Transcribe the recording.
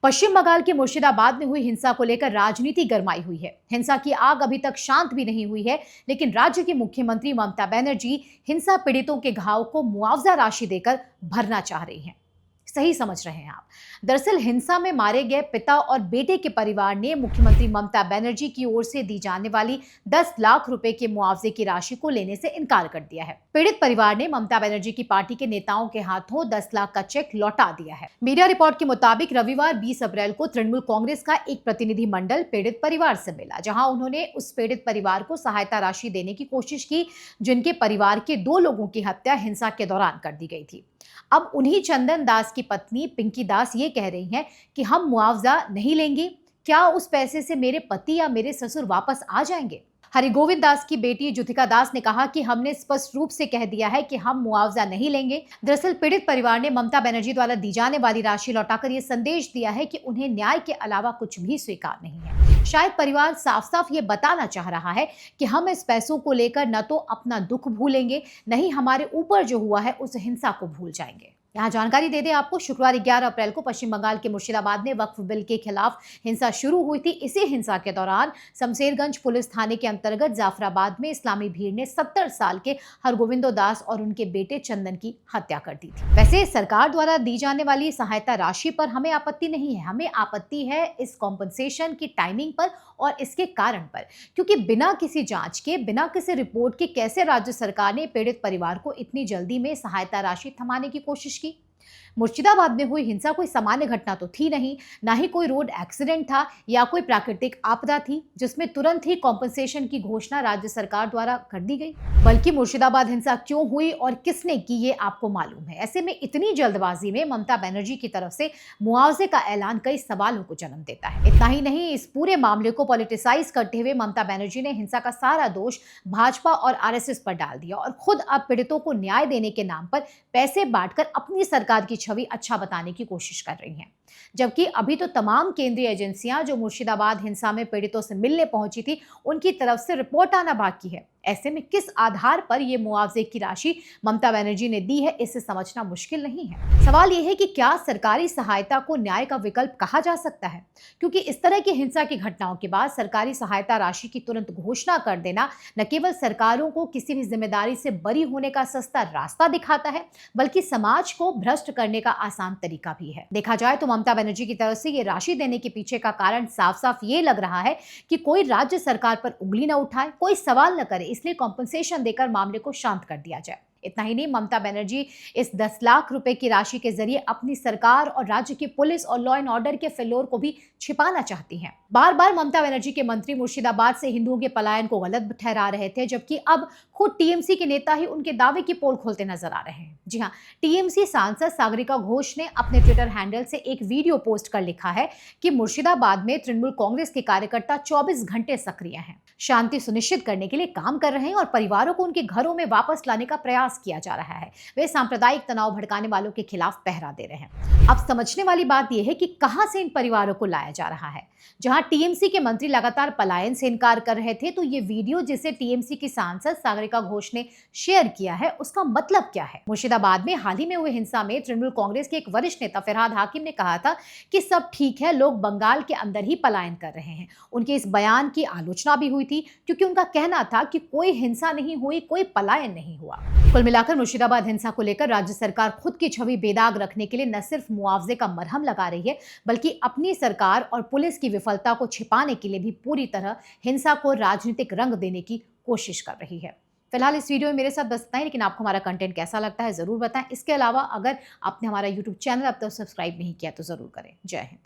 पश्चिम बंगाल के मुर्शिदाबाद में हुई हिंसा को लेकर राजनीति गरमाई हुई है। हिंसा की आग अभी तक शांत भी नहीं हुई है, लेकिन राज्य की मुख्यमंत्री ममता बनर्जी हिंसा पीड़ितों के घाव को मुआवजा राशि देकर भरना चाह रही हैं। सही समझ रहे हैं आप। दरअसल हिंसा में मारे गए पिता और बेटे के परिवार ने मुख्यमंत्री ममता बनर्जी की ओर से दी जाने वाली 10 लाख रुपए के मुआवजे की राशि को लेने से इनकार कर दिया है। पीड़ित परिवार ने ममता बनर्जी की पार्टी के नेताओं के हाथों 10 लाख का चेक लौटा दिया है। मीडिया रिपोर्ट के मुताबिक रविवार 20 अप्रैल को तृणमूल कांग्रेस का एक प्रतिनिधि मंडल पीड़ित परिवार से मिला, जहां उन्होंने उस पीड़ित परिवार को सहायता राशि देने की कोशिश की जिनके परिवार के 2 लोगों की हत्या हिंसा के दौरान कर दी गई थी। अब उन्हीं चंदन दास की पत्नी पिंकी दास ये कह रही हैं कि हम मुआवजा नहीं लेंगे, क्या उस पैसे से मेरे पति या मेरे ससुर वापस आ जाएंगे? हरिगोविंद दास की बेटी ज्योतिका दास ने कहा कि हमने स्पष्ट रूप से कह दिया है कि हम मुआवजा नहीं लेंगे। दरअसल पीड़ित परिवार ने ममता बनर्जी द्वारा दी जाने वाली राशि लौटाकर ये संदेश दिया है कि उन्हें न्याय के अलावा कुछ भी स्वीकार नहीं है। शायद परिवार साफ साफ ये बताना चाह रहा है कि हम इस पैसों को लेकर न तो अपना दुख भूलेंगे, न ही हमारे ऊपर जो हुआ है उस हिंसा को भूल जाएंगे। यहाँ जानकारी दे दें आपको, शुक्रवार 11 अप्रैल को पश्चिम बंगाल के मुर्शिदाबाद में वक्फ बिल के खिलाफ हिंसा शुरू हुई थी। इसी हिंसा के दौरान शमशेरगंज पुलिस थाने के अंतर्गत जाफराबाद में इस्लामी भीड़ ने 70 साल के हरगोविंदो दास और उनके बेटे चंदन की हत्या कर दी थी। वैसे सरकार द्वारा दी जाने वाली सहायता राशि पर हमें आपत्ति नहीं है, हमें आपत्ति है इस कॉम्पनसेशन की टाइमिंग पर और इसके कारण पर, क्योंकि बिना किसी जांच के, बिना किसी रिपोर्ट के कैसे राज्य सरकार ने पीड़ित परिवार को इतनी जल्दी में सहायता राशि थमाने की कोशिश की। मुर्शिदाबाद में हुई हिंसा कोई सामान्य घटना तो थी नहीं, ना ही कोई रोड एक्सीडेंट था या कोई प्राकृतिक आपदा थी जिसमें तुरंत ही कॉम्पनसेशन की घोषणा राज्य सरकार द्वारा कर दी गई। बल्कि मुर्शिदाबाद हिंसा क्यों हुई और किसने की ये आपको मालूम है। ऐसे में इतनी जल्दबाजी में ममता बनर्जी की तरफ से मुआवजे का ऐलान कई सवालों को जन्म देता है। इतना ही नहीं, इस पूरे मामले को पॉलिटिसाइज करते हुए ममता बनर्जी ने हिंसा का सारा दोष भाजपा और आरएसएस पर डाल दिया और खुद अब पीड़ितों को न्याय देने के नाम पर पैसे बांटकर अपनी सरकार की छवि अच्छा बताने की कोशिश कर रही हैं। जबकि अभी तो तमाम केंद्रीय एजेंसियां जो मुर्शिदाबाद हिंसा में पीड़ितों से मिलने पहुंची थी, उनकी तरफ से रिपोर्ट आना बाकी है। ऐसे में किस आधार पर यह मुआवजे की राशि ममता बनर्जी ने दी है, इसे समझना मुश्किल नहीं है। सवाल यह है कि क्या सरकारी सहायता को न्याय का विकल्प कहा जा सकता है? क्योंकि इस तरह की हिंसा की घटनाओं के बाद सरकारी सहायता राशि की तुरंत घोषणा कर देना न केवल सरकारों को किसी भी जिम्मेदारी से बरी होने का सस्ता रास्ता दिखाता है, बल्कि समाज को भ्रष्ट करने का आसान तरीका भी है। देखा जाए तो ममता बनर्जी की तरफ से ये राशि देने के पीछे का कारण साफ साफ ये लग रहा है कि कोई राज्य सरकार पर उंगली न उठाए, कोई सवाल न करे, इसलिए कॉम्पनसेशन देकर मामले को शांत कर दिया जाए। इतना ही नहीं, ममता बनर्जी इस 10 लाख रुपए की राशि के जरिए अपनी सरकार और राज्य की पुलिस और लॉ एंड ऑर्डर के फेल्योर को भी छिपाना चाहती हैं। बार बार ममता बनर्जी के मंत्री मुर्शिदाबाद से हिंदुओं के पलायन को गलत ठहरा रहे थे, जबकि अब खुद टीएमसी के नेता ही उनके दावे की पोल खोलते नजर आ रहे हैं। जी हाँ, टीएमसी सांसद सागरिका घोष ने अपने ट्विटर हैंडल से एक वीडियो पोस्ट कर लिखा है कि मुर्शिदाबाद में तृणमूल कांग्रेस के कार्यकर्ता 24 घंटे सक्रिय हैं, शांति सुनिश्चित करने के लिए काम कर रहे हैं और परिवारों को उनके घरों में वापस लाने का प्रयास किया जा रहा है। वे सांप्रदायिक तनाव भड़काने वालों के खिलाफ पहरा दे रहे हैं। अब समझने वाली बात यह है कि कहां से इन परिवारों को लाया जा रहा है। जहां टीएमसी के मंत्री लगातार पलायन से इनकार कर रहे थे, तो ये वीडियो जिसे टीएमसी की सांसद सागरिका घोष ने शेयर किया है, उसका मतलब क्या है? मुर्शिदाबाद में हाल ही में हुई हिंसा में तृणमूल कांग्रेस के एक वरिष्ठ नेता फरहाद हाकिम ने कहा था कि सब ठीक है, लोग बंगाल के अंदर ही पलायन कर रहे हैं। उनके इस बयान की आलोचना भी हुई थी, क्योंकि उनका कहना था कि कोई हिंसा नहीं हुई, कोई पलायन नहीं हुआ। कुल मिलाकर मुर्शिदाबाद हिंसा को लेकर राज्य सरकार खुद की छवि बेदाग रखने के लिए न सिर्फ मुआवजे का मरहम लगा रही है, बल्कि अपनी सरकार और पुलिस की विफलता को छिपाने के लिए भी पूरी तरह हिंसा को राजनीतिक रंग देने की कोशिश कर रही है। फिलहाल इस वीडियो में मेरे साथ बस इतना ही, लेकिन आपको हमारा कंटेंट कैसा लगता है जरूर बताएं। इसके अलावा अगर आपने हमारा यूट्यूब चैनल अब तक सब्सक्राइब नहीं किया तो जरूर करें। जय हिंद।